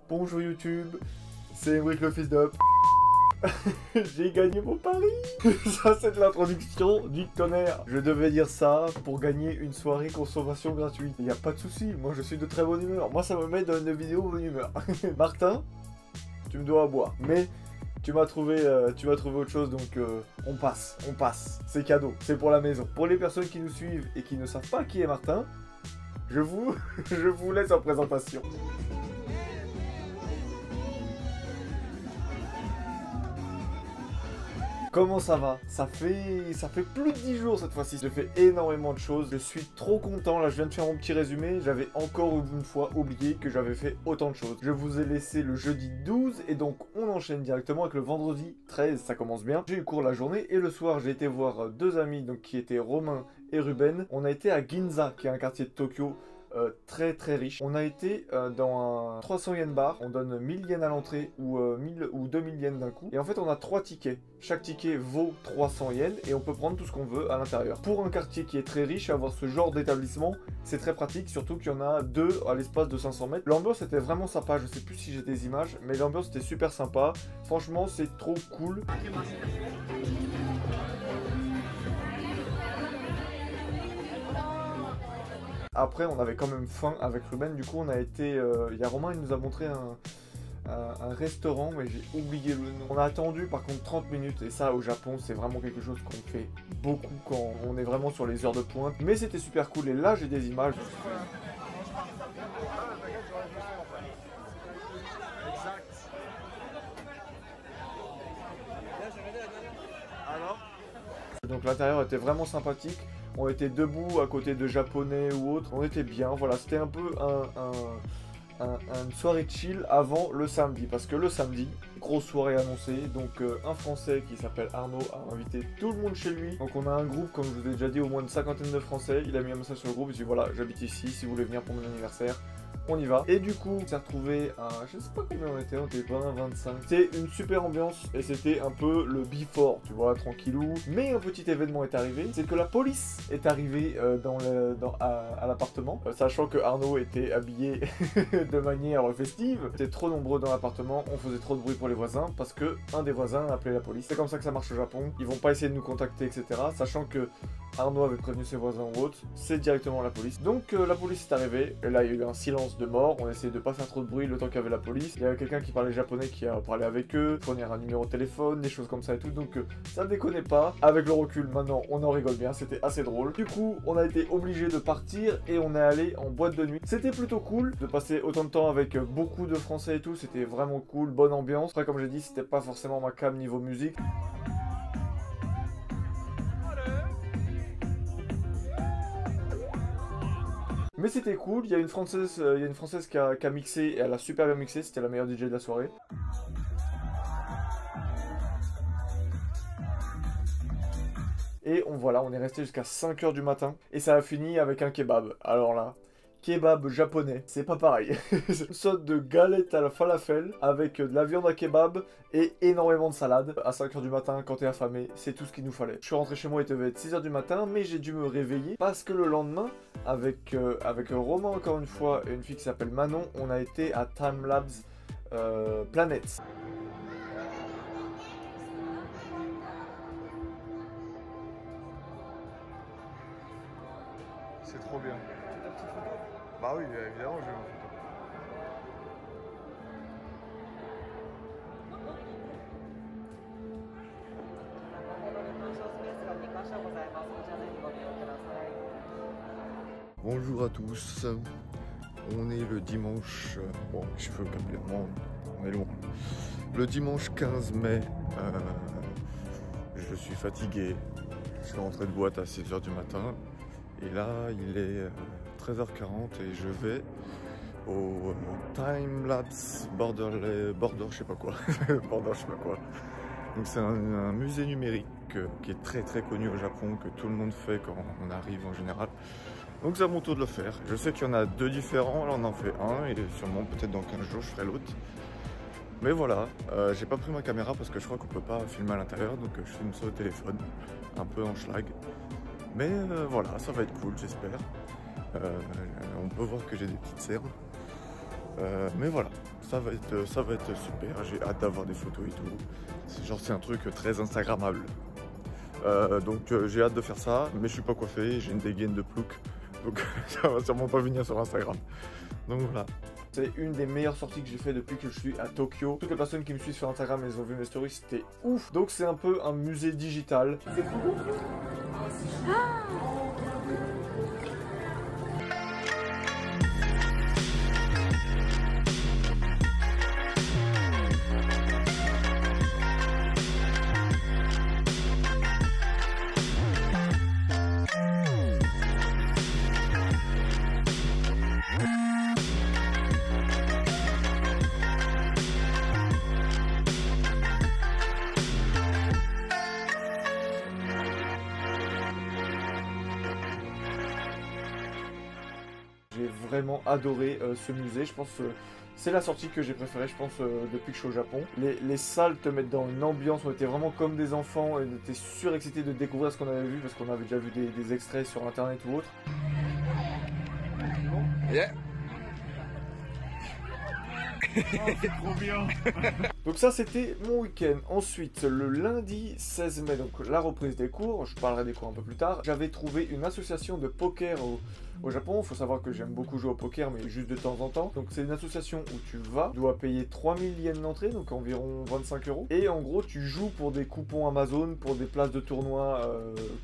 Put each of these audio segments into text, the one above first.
Bonjour YouTube, c'est Emric le fils de... J'ai gagné mon pari. Ça c'est de l'introduction du tonnerre. Je devais dire ça pour gagner une soirée consommation gratuite. Il n'y a pas de souci, moi je suis de très bonne humeur. Moi ça me met dans une vidéo bonne humeur. Martin, tu me dois à boire. Mais tu m'as trouvé autre chose, donc on passe. C'est cadeau, c'est pour la maison. Pour les personnes qui nous suivent et qui ne savent pas qui est Martin, je vous laisse en présentation. Comment ça va? Ça fait plus de 10 jours cette fois-ci. J'ai fait énormément de choses. Je suis trop content. Là, je viens de faire mon petit résumé. J'avais encore une fois oublié que j'avais fait autant de choses. Je vous ai laissé le jeudi 12 et donc on enchaîne directement avec le vendredi 13. Ça commence bien. J'ai eu cours la journée et le soir, j'ai été voir deux amis donc qui étaient Romain et Ruben. On a été à Ginza, qui est un quartier de Tokyo. Très riche. On a été dans un 300 yens bar, on donne 1000 yens à l'entrée ou 1000 ou 2000 yens d'un coup. Et en fait on a 3 tickets. Chaque ticket vaut 300 yens et on peut prendre tout ce qu'on veut à l'intérieur. Pour un quartier qui est très riche, avoir ce genre d'établissement, c'est très pratique, surtout qu'il y en a 2 à l'espace de 500 mètres. L'ambiance était vraiment sympa, je sais plus si j'ai des images, mais l'ambiance était super sympa. Franchement c'est trop cool. Après, on avait quand même faim avec Ruben, du coup on a été... Il y a Romain, il nous a montré un restaurant, mais j'ai oublié le nom. On a attendu par contre 30 minutes, et ça au Japon, c'est vraiment quelque chose qu'on fait beaucoup quand on est vraiment sur les heures de pointe. Mais c'était super cool, et là j'ai des images. Donc l'intérieur était vraiment sympathique. On était debout à côté de japonais ou autres. On était bien, voilà, c'était un peu une soirée chill avant le samedi. Parce que le samedi, grosse soirée annoncée. Donc un Français qui s'appelle Arnaud a invité tout le monde chez lui. Donc on a un groupe, comme je vous ai déjà dit, au moins une cinquantaine de Français. Il a mis un message sur le groupe, il dit voilà, j'habite ici, si vous voulez venir pour mon anniversaire, on y va. Et du coup, on s'est retrouvé à, je sais pas combien on était 20, 25. C'était une super ambiance et c'était un peu le before, tu vois, tranquillou. Mais un petit événement est arrivé, c'est que la police est arrivée à l'appartement, sachant que Arnaud était habillé de manière festive. C'était trop nombreux dans l'appartement, on faisait trop de bruit pour les voisins parce que un des voisins a appelé la police. C'est comme ça que ça marche au Japon. Ils vont pas essayer de nous contacter, etc. Sachant que Arnaud avait prévenu ses voisins ou autres, c'est directement la police. Donc la police est arrivée, et là il y a eu un silence de mort, on essayait de pas faire trop de bruit le temps qu'il y avait la police. Il y avait quelqu'un qui parlait japonais qui a parlé avec eux, fournir un numéro de téléphone, des choses comme ça et tout, donc ça ne déconnait pas. Avec le recul maintenant on en rigole bien, c'était assez drôle. Du coup on a été obligé de partir et on est allé en boîte de nuit. C'était plutôt cool de passer autant de temps avec beaucoup de Français et tout, c'était vraiment cool, bonne ambiance. Après comme j'ai dit c'était pas forcément ma cam niveau musique. Mais c'était cool, il y a une Française, qui a mixé, et elle a super bien mixé, c'était la meilleure DJ de la soirée. Et on est resté jusqu'à 5 h du matin, et ça a fini avec un kebab. Alors là, kebab japonais, c'est pas pareil. Une sorte de galette à la falafel, avec de la viande à kebab, et énormément de salade. À 5 h du matin, quand t'es affamé, c'est tout ce qu'il nous fallait. Je suis rentré chez moi, il devait être 6 h du matin, mais j'ai dû me réveiller, parce que le lendemain, avec Romain encore une fois, et une fille qui s'appelle Manon, on a été à Timelapse Planet. C'est trop bien. Bah oui, évidemment, je vais en photo. Bonjour à tous, on est le dimanche, bon je veux complètement, on est loin, le dimanche 15 mai, je suis fatigué, je suis rentré de boîte à 6 h du matin et là il est 13 h 40 et je vais au Timelapse Border je sais pas quoi, Border je sais pas quoi. Donc c'est un musée numérique qui est très connu au Japon, que tout le monde fait quand on arrive en général. Donc c'est à mon tour de le faire. Je sais qu'il y en a 2 différents, là on en fait un et sûrement peut-être dans 15 jours je ferai l'autre. Mais voilà, j'ai pas pris ma caméra parce que je crois qu'on peut pas filmer à l'intérieur, donc je filme ça au téléphone, un peu en schlag. Mais voilà, ça va être cool j'espère. On peut voir que j'ai des petites cernes. Mais voilà, ça va être super, j'ai hâte d'avoir des photos et tout. C'est un truc très instagrammable. Donc j'ai hâte de faire ça, mais je suis pas coiffé, j'ai une dégaine de plouc, donc ça va sûrement pas venir sur Instagram. Donc voilà. C'est une des meilleures sorties que j'ai fait depuis que je suis à Tokyo. Toutes les personnes qui me suivent sur Instagram, elles ont vu mes stories, c'était ouf. Donc c'est un peu un musée digital. C'est cool. J'ai vraiment adoré ce musée, je pense c'est la sortie que j'ai préférée, je pense, depuis que je suis au Japon. Les salles te mettent dans une ambiance, on était vraiment comme des enfants, et on était surexcités de découvrir ce qu'on avait vu, parce qu'on avait déjà vu des extraits sur internet ou autre. Yeah. Trop bien. Donc ça c'était mon week-end. Ensuite le lundi 16 mai, donc la reprise des cours, je parlerai des cours un peu plus tard, j'avais trouvé une association de poker au Japon. Il faut savoir que j'aime beaucoup jouer au poker, mais juste de temps en temps. Donc c'est une association où tu vas, tu dois payer 3000 yens d'entrée, donc environ 25 €. Et en gros tu joues pour des coupons Amazon, pour des places de tournoi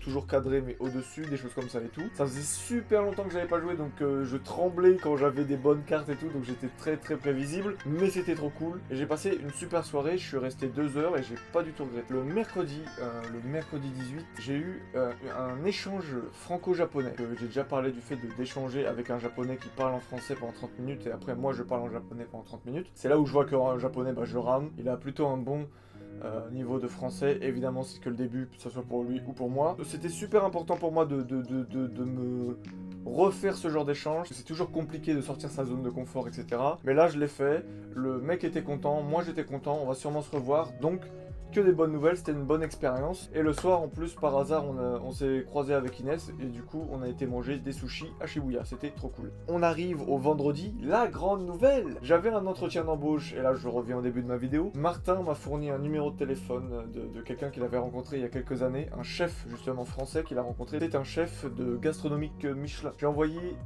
toujours cadrées mais au-dessus, des choses comme ça et tout. Ça faisait super longtemps que j'avais pas joué, donc je tremblais quand j'avais des bonnes cartes et tout, donc j'étais très prévisible. Mais c'était trop cool. Et j'ai passé une super soirée, je suis resté 2 heures et j'ai pas du tout regretté. Le mercredi 18, j'ai eu un échange franco-japonais. J'ai déjà parlé du fait d'échanger avec un japonais qui parle en français pendant 30 minutes et après moi je parle en japonais pendant 30 minutes. C'est là où je vois qu'en japonais je rame. Il a plutôt un bon niveau de français. Évidemment c'est que le début, que ce soit pour lui ou pour moi. C'était super important pour moi de me refaire ce genre d'échange. C'est toujours compliqué de sortir sa zone de confort, etc. Mais là je l'ai fait, le mec était content, moi j'étais content, on va sûrement se revoir, donc que des bonnes nouvelles, c'était une bonne expérience. Et le soir en plus par hasard on s'est croisé avec Inès et du coup on a été manger des sushis à Shibuya, c'était trop cool. On arrive au vendredi, la grande nouvelle. J'avais un entretien d'embauche et là je reviens au début de ma vidéo. Martin m'a fourni un numéro de téléphone de quelqu'un qu'il avait rencontré il y a quelques années, un chef justement français qu'il a rencontré. C'est un chef de gastronomique Michelin. J'ai envoyé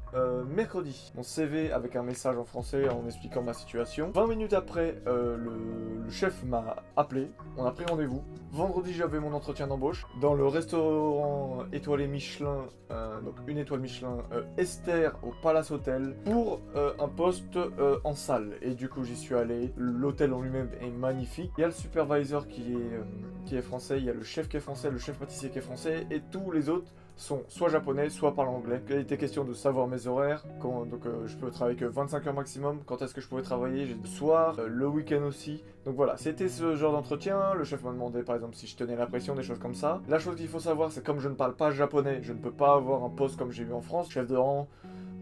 mercredi mon CV avec un message en français en expliquant ma situation. 20 minutes après le chef m'a appelé, on a pris rendez-vous. Vendredi j'avais mon entretien d'embauche dans le restaurant étoilé Michelin, donc une étoile Michelin Esther au Palace Hotel pour un poste en salle. Et du coup j'y suis allé, l'hôtel en lui-même est magnifique. Il y a le supervisor qui est français, il y a le chef qui est français, le chef pâtissier qui est français et tous les autres sont soit japonais, soit parlent anglais. Il était question de savoir mes horaires, donc je peux travailler que 25 heures maximum, quand est-ce que je pouvais travailler, j'ai le soir, le week-end aussi. Donc voilà, c'était ce genre d'entretien. Le chef m'a demandé par exemple si je tenais la pression, des choses comme ça. La chose qu'il faut savoir, c'est comme je ne parle pas japonais, je ne peux pas avoir un poste comme j'ai eu en France, chef de rang,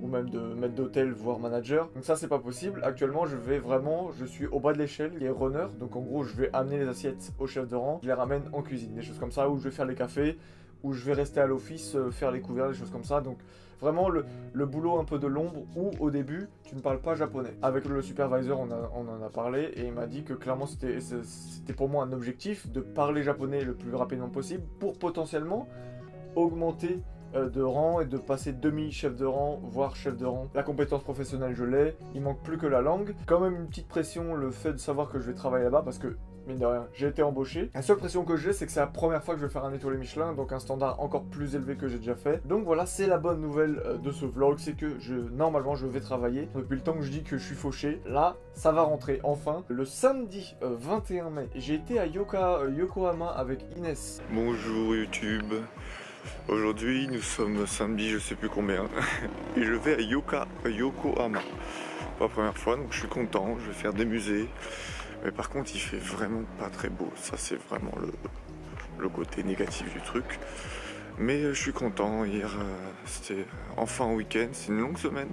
ou même de maître d'hôtel, voire manager. Donc ça c'est pas possible. Actuellement je suis au bas de l'échelle, il est runner, donc en gros je vais amener les assiettes au chef de rang, je les ramène en cuisine, des choses comme ça, où je vais faire les cafés, où je vais rester à l'office, faire les couverts, des choses comme ça. Donc vraiment le boulot un peu de l'ombre où au début tu ne parles pas japonais. Avec le supervisor on en a parlé et il m'a dit que clairement c'était pour moi un objectif de parler japonais le plus rapidement possible pour potentiellement augmenter de rang et de passer demi-chef de rang, voire chef de rang. La compétence professionnelle je l'ai, il manque plus que la langue. Quand même une petite pression le fait de savoir que je vais travailler là-bas parce que mine de rien, j'ai été embauché. La seule pression que j'ai, c'est que c'est la première fois que je vais faire un étoilé Michelin, donc un standard encore plus élevé que j'ai déjà fait. Donc voilà, c'est la bonne nouvelle de ce vlog, c'est que normalement je vais travailler. Depuis le temps que je dis que je suis fauché, là, ça va rentrer enfin. Le samedi 21 mai, j'ai été à Yokohama avec Inès. Bonjour YouTube. Aujourd'hui nous sommes samedi je sais plus combien et je vais à Yokohama. Pas la première fois donc je suis content, je vais faire des musées. Mais par contre il fait vraiment pas très beau, ça c'est vraiment le côté négatif du truc. Mais je suis content, hier c'était enfin un week-end, c'est une longue semaine.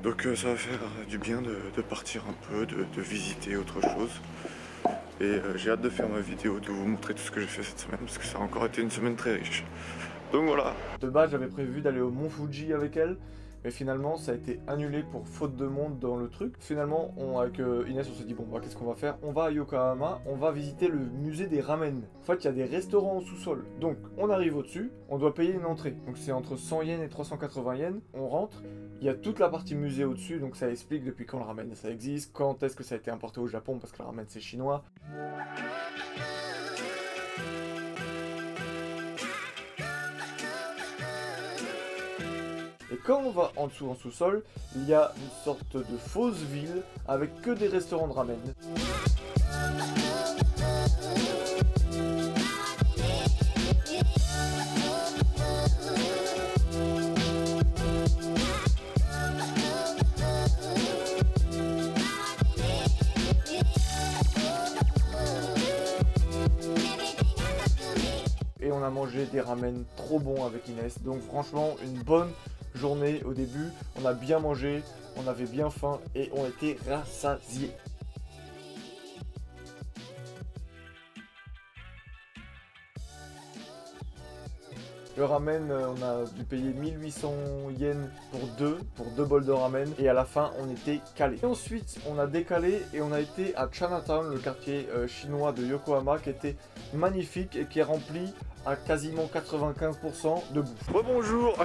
Donc ça va faire du bien de partir un peu, de visiter autre chose. Et j'ai hâte de faire ma vidéo, de vous montrer tout ce que j'ai fait cette semaine, parce que ça a encore été une semaine très riche. Donc voilà. De base j'avais prévu d'aller au Mont Fuji avec elle, mais finalement ça a été annulé pour faute de monde dans le truc. Finalement, avec Inès, on s'est dit bon, bah, qu'est-ce qu'on va faire? On va à Yokohama, on va visiter le musée des ramen. En fait, il y a des restaurants au sous-sol. Donc, on arrive au-dessus, on doit payer une entrée. Donc, c'est entre 100 yens et 380 yens. On rentre, il y a toute la partie musée au-dessus, donc ça explique depuis quand le ramen ça existe, quand est-ce que ça a été importé au Japon, parce que le ramen c'est chinois. Et quand on va en dessous, en sous-sol, il y a une sorte de fausse ville avec que des restaurants de ramen. Et on a mangé des ramen trop bons avec Inès, donc franchement une bonne journée au début, on a bien mangé, on avait bien faim et on était rassasiés. Le ramen, on a dû payer 1800 yens pour deux bols de ramen et à la fin on était calé. Et ensuite on a décalé et on a été à Chinatown, le quartier chinois de Yokohama qui était magnifique et qui est rempli à quasiment 95% de bouffe. Rebonjour.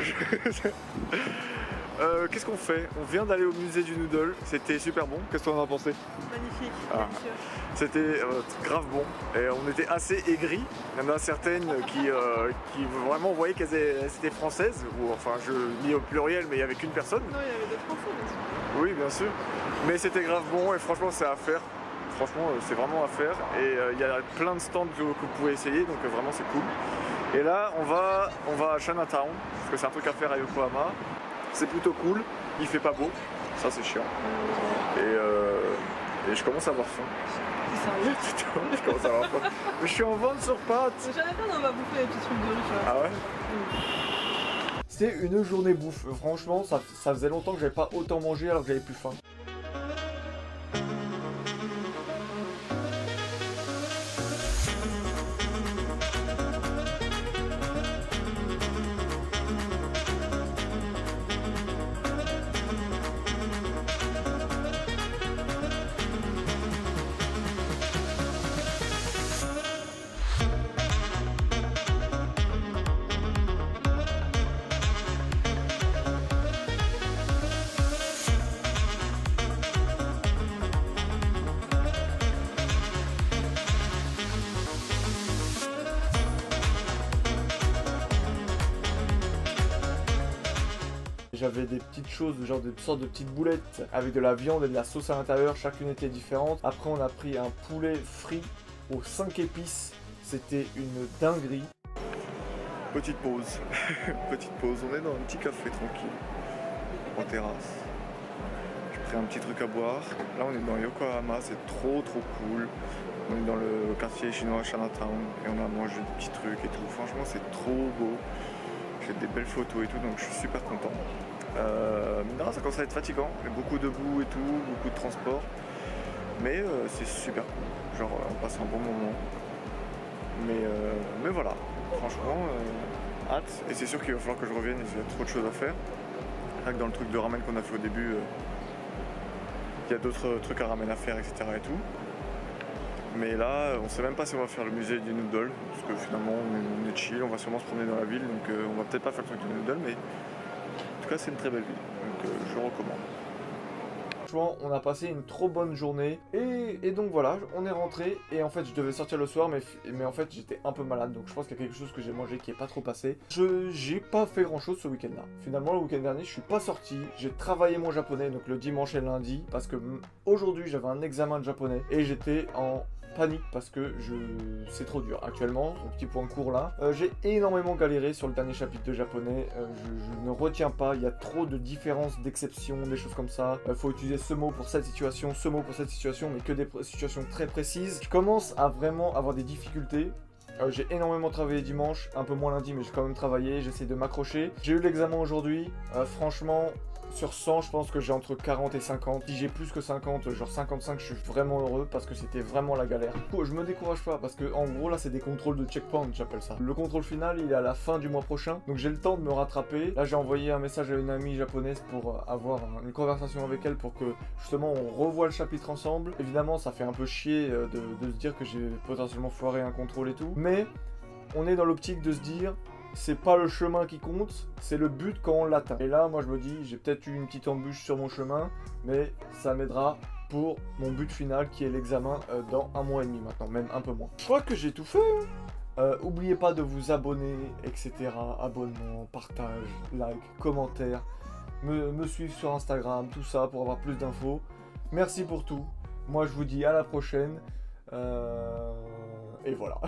Qu'est-ce qu'on fait? On vient d'aller au musée du noodle, c'était super bon. Qu'est-ce que tu en as pensé? Magnifique, bien sûr. C'était grave bon et on était assez aigris. Il y en a certaines qui vraiment, vous voyez qu'elles étaient françaises, ou enfin je mis au pluriel mais il n'y avait qu'une personne. Non, il y avait d'autres Français aussi. Oui, bien sûr. Mais c'était grave bon et franchement c'est à faire. Franchement c'est vraiment à faire et il y a plein de stands que vous pouvez essayer, donc vraiment c'est cool. Et là on va à Chinatown, parce que c'est un truc à faire à Yokohama. C'est plutôt cool, il fait pas beau, ça c'est chiant. Et je commence à avoir faim. C'est sérieux? Je commence à avoir faim. Mais je suis en vente sur pâtes. Jamais fait, on va bouffer les petits trucs de rue, tu vois. Ah ouais? C'était une journée bouffe, franchement ça faisait longtemps que j'avais pas autant mangé alors que j'avais plus faim. J'avais des petites choses, genre des sortes de petites boulettes avec de la viande et de la sauce à l'intérieur, chacune était différente. Après on a pris un poulet frit aux 5 épices, c'était une dinguerie. Petite pause, petite pause, on est dans un petit café tranquille, en terrasse. J'ai pris un petit truc à boire, là on est dans Yokohama, c'est trop cool. On est dans le quartier chinois Chinatown et on a mangé des petits trucs et tout, franchement c'est trop beau. J'ai des belles photos et tout, donc je suis super content. Non, ça commence à être fatigant, il y a beaucoup de boue et tout, beaucoup de transport. Mais c'est super cool, genre on passe un bon moment. Mais voilà, franchement, hâte. Et c'est sûr qu'il va falloir que je revienne, il y a trop de choses à faire. Rien que dans le truc de ramen qu'on a fait au début, il y a d'autres trucs à ramen à faire, etc. et tout. Mais là, on sait même pas si on va faire le musée du noodle, parce que finalement on est chill, on va sûrement se promener dans la ville, donc on va peut-être pas faire le truc du noodle, mais en tout cas c'est une très belle ville, donc je recommande. Franchement, on a passé une trop bonne journée, et donc voilà, on est rentré, et en fait je devais sortir le soir, mais en fait j'étais un peu malade, donc je pense qu'il y a quelque chose que j'ai mangé qui est pas trop passé. J'ai pas fait grand chose ce week-end là. Finalement le week-end dernier je suis pas sorti, j'ai travaillé mon japonais, donc le dimanche et le lundi, parce que aujourd'hui j'avais un examen de japonais, et j'étais en panique parce que c'est trop dur actuellement, un petit point court là. J'ai énormément galéré sur le dernier chapitre de japonais, je ne retiens pas, il y a trop de différences, d'exceptions, des choses comme ça. Faut utiliser ce mot pour cette situation, ce mot pour cette situation, mais que des situations très précises. Je commence à vraiment avoir des difficultés. J'ai énormément travaillé dimanche, un peu moins lundi, mais j'ai quand même travaillé, j'essaie de m'accrocher. J'ai eu l'examen aujourd'hui, franchement Sur 100, je pense que j'ai entre 40 et 50. Si j'ai plus que 50, genre 55, je suis vraiment heureux parce que c'était vraiment la galère. Je me décourage pas parce que en gros là c'est des contrôles de checkpoint, j'appelle ça. Le contrôle final il est à la fin du mois prochain, donc j'ai le temps de me rattraper. Là j'ai envoyé un message à une amie japonaise pour avoir une conversation avec elle pour que justement on revoie le chapitre ensemble. Évidemment ça fait un peu chier de se dire que j'ai potentiellement foiré un contrôle et tout, mais on est dans l'optique de se dire c'est pas le chemin qui compte, c'est le but quand on l'atteint. Et là, moi je me dis, j'ai peut-être eu une petite embûche sur mon chemin, mais ça m'aidera pour mon but final qui est l'examen dans 1 mois et demi maintenant, même un peu moins. Je crois que j'ai tout fait. Oubliez pas de vous abonner, etc. Abonnement, partage, like, commentaire, me suivre sur Instagram, tout ça pour avoir plus d'infos. Merci pour tout. Moi je vous dis à la prochaine. Et voilà.